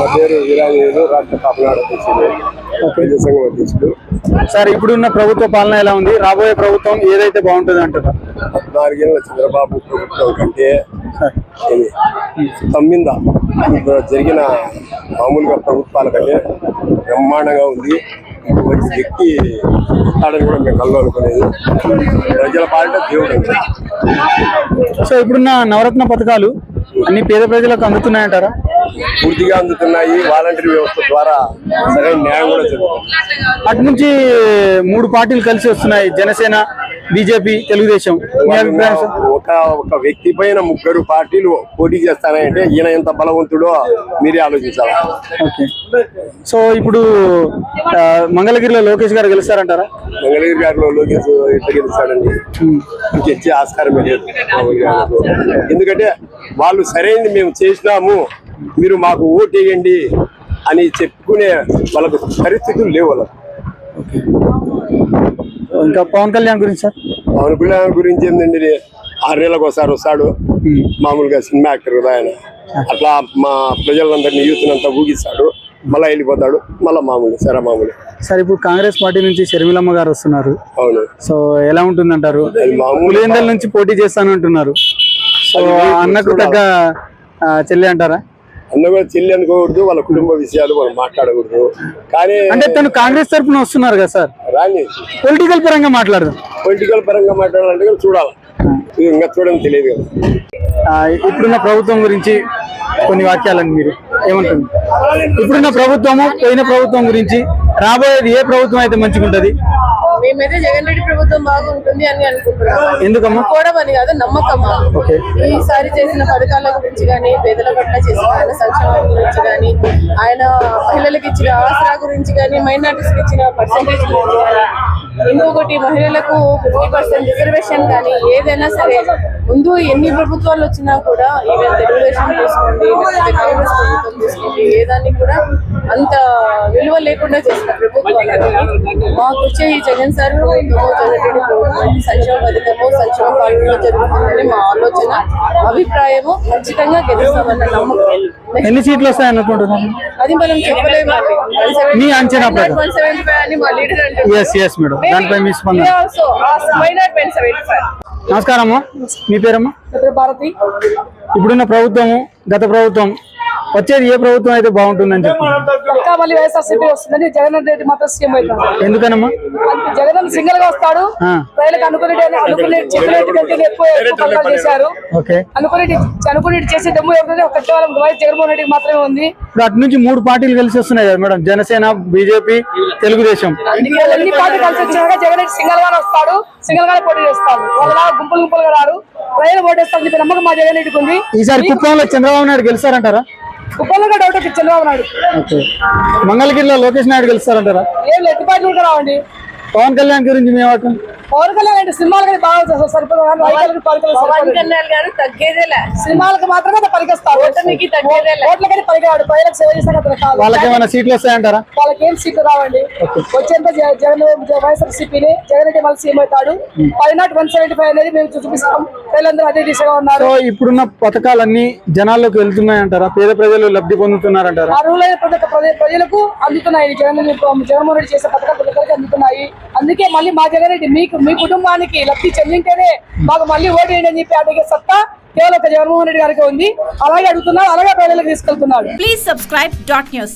నా పేరు వీరాంజనేయులు, రాష్ట్ర కాపునాడు అధ్యక్షుడు, సంఘం అధ్యక్షుడు. సార్, ఇప్పుడున్న ప్రభుత్వ పాలన ఎలా ఉంది? రాబోయే ప్రభుత్వం ఏదైతే బాగుంటుంది అంటారా? 14 ఏళ్ళ చంద్రబాబు ప్రభుత్వం కంటే తమ్మింద జరిగిన మామూలుగా ప్రభుత్వాల కంటే బ్రహ్మాండంగా ఉంది. మంచి వ్యక్తి వస్తాడని కూడా మేము కళ్ళు అనుకునేది. ప్రజల పాలిట దేవుడు. సో ఇప్పుడున్న నవరత్న పథకాలు అన్ని పేద ప్రజలకు అందుతున్నాయంటారా? పూర్తిగా అందుతున్నాయి. వాలంటరీ వ్యవస్థ ద్వారా సరైన న్యాయం కూడా జరుగుతుంది. అటు నుంచి 3 పార్టీలు కలిసి వస్తున్నాయి, జనసేన, బీజేపీ, తెలుగుదేశం. మీ అభిప్రాయం సార్? ఒక వ్యక్తి పైన 3 పార్టీలు పోటీ చేస్తానంటే ఈయన ఎంత బలవంతుడో మీరే ఆలోచించాలి. ఓకే. సో ఇప్పుడు మంగళగిరిలో లోకేష్ గారు గెలుస్తారంటారా? మంగళగిరి గారిలో లోకేష్ ఎట్లా గెలుస్తాడండి? గెలిచే ఆస్కారమే లేదు. ఎందుకంటే వాళ్ళు సరైనది మేము చేసినాము, మీరు మాకు ఓటు వేయండి అని చెప్పుకునే వాళ్ళకు పరిస్థితులు లేవు వాళ్ళకు. ఇంకా పవన్ కళ్యాణ్ గురించి సార్? పవన్ కళ్యాణ్ గురించి ఏంటండి, 6 నెలలకు ఒకసారి వస్తాడు. మామూలుగా సినిమా యాక్టర్ కదా ఆయన. అట్లా మా ప్రజలందరినీ యూత్నంతా ఊగిస్తాడు, మళ్ళీ వెళ్ళిపోతాడు, మళ్ళీ మామూలు మామూలు. సార్, ఇప్పుడు కాంగ్రెస్ పార్టీ నుంచి షర్మిలమ్మ గారు వస్తున్నారు. అవును. సో ఎలా ఉంటుంది అంటారు? పులివెందుల నుంచి పోటీ చేస్తాను అంటున్నారు. సో అన్నకు తగ్గ చెల్లి అంటారా? అన్న కూడా చెల్లి అనుకోకూడదు, వాళ్ళ కుటుంబ విషయాలు మనం మాట్లాడకూడదు. కానీ అంటే తను కాంగ్రెస్ తరఫున వస్తున్నారు కదా సార్, రాని పొలిటికల్ పరంగా మాట్లాడదాం. పొలిటికల్ పరంగా మాట్లాడాలంటే కూడా చూడాలి, ఇంకా చూడడం తెలియదు కదా. ఇప్పుడున్న ప్రభుత్వం గురించి కొన్ని వాక్యాలండి, మీరు ఏమంటుంది? ఇప్పుడున్న ప్రభుత్వము, పోయిన ప్రభుత్వం గురించి, రాబోయేది ఏ ప్రభుత్వం అయితే మంచిగా ఉంటుంది? మేమైతే జగన్ రెడ్డి ప్రభుత్వం బాగుంటుంది అని అనుకుంటున్నాం. ఎందుకమ్మా? కూడా అని కాదు, నమ్మకం. ఈసారి చేసిన పథకాల గురించి కానీ, పేదల పట్ల చేసిన ఆయన సంక్షేమం గురించి కానీ, ఆయన మహిళలకు ఇచ్చిన ఆసరా గురించి కానీ, మైనార్టీస్ ఇచ్చిన పర్సెంటేజ్ గురించి కానీ, ఇంకొకటి మహిళలకు 50% రిజర్వేషన్ కానీ, ఏదైనా సరే ముందు ఎన్ని ప్రభుత్వాలు వచ్చినా కూడా, ఈవెన్ తెలుగుదేశం తీసుకోండి, కాంగ్రెస్ ప్రభుత్వం తీసుకోండి, ఏదాన్ని కూడా అంత విలువ లేకుండా చేసిన ప్రభుత్వాలు. మాకు వచ్చే ఈ జగన్ సార్ సంక్షేమ పథకము, సంక్షేమ పాలనలో జరుగుతుందని మా ఆలోచన, అభిప్రాయము. ఖచ్చితంగా గెలుస్తామన్న నమ్మకం. ఎన్ని సీట్లు వస్తాయని అనుకుంటున్నాను? అది మనం చెప్పలేము. మీ అంచనా? 175 అని మా లీడర్ అంటే. మేడం, దానిపై మీ స్పందన? నమస్కారం అమ్మా, మీ పేరమ్మా? భారతి. ఇప్పుడున్న ప్రభుత్వము, గత ప్రభుత్వం, వచ్చేది ఏ ప్రభుత్వం అయితే బాగుంటుందని చెప్పి? మళ్ళీ వైఎస్ఆర్సీపీ వస్తుందని జగన్ రెడ్డి మాత్రం సీఎం అవుతాడు. ఎందుకనమ్మా? జగన్ సింగిల్ గా వస్తాడు. ప్రజలకు అనుకునే చేశారు. అనుకునే చేసే దమ్ము ఎవరైతే కేవలం జగన్మోహన్ రెడ్డికి మాత్రమే ఉంది. ఇప్పుడు అటు నుంచి 3 పార్టీలు కలిసి వస్తున్నాయి కదా మేడం, జనసేన, బీజేపీ, తెలుగుదేశం. అన్ని పార్టీలు కలిసి వచ్చినాక జగన్ రెడ్డి సింగిల్ గానే వస్తాడు, సింగిల్ గానే పోటీ చేస్తాడు. వాళ్ళ గుంపులుగా రారు, ప్రజలు ఓటేస్తారని చెప్పి నమ్మకం మా జగన్ రెడ్డికి ఉంది. ఈసారి కుప్పంలో చంద్రబాబు నాయుడు గెలుస్తారంటారా? కుప్పంలో డౌట్ చంద్రబాబు నాయుడు. మంగళగిరిలో లోకేష్ నాయుడు గెలుస్తారంటారా? ఏం లేదు, పార్టీలు కూడా రావండి. పవన్ కళ్యాణ్ గురించి మేము పవన్ కళ్యాణ్ అంటే సినిమాలు కానీ బాగా సరిపోతుంది. సినిమాలకు మాత్రమే పరిగెస్తారు, ఓట్ల కానీ పరిగాడు. ప్రజలకు సేవ చేస్తాను. వాళ్ళకి ఏమైనా సీట్లు వస్తాయంటారా? వాళ్ళకి ఏం సీట్లు రావండి. వచ్చేంత జగన్ వైఎస్ఆర్సీపీని జగన్ రెడ్డి మళ్ళీ సీఎం అవుతాడు. 175 అనేది మేము చూపిస్తాం. ప్రజలందరూ అదే దిశగా ఉన్నారు. ఇప్పుడున్న పథకాలన్నీ జనాల్లోకి వెళ్తున్నాయి అంటారా? పేద ప్రజలు లబ్ధి పొందుతున్నారంటారా? అర్హులైన ప్రజలకు అందుతున్నాయి. జగన్మోహన్ రెడ్డి చేసే పథకాలు ప్రజలకు అందుతున్నాయి. అందుకే మళ్ళీ మా జగన్ రెడ్డి మీ కుటుంబానికి లబ్ధి చెందింటేనే మాకు మళ్ళీ ఓటు వేయండి అని చెప్పి అడిగే సత్తా కేవలం జగన్మోహన్ రెడ్డి గారికి ఉంది. అలాగే అడుగుతున్నారు, అలాగే ప్రజలకు తీసుకెళ్తున్నాడు. Please subscribe .news.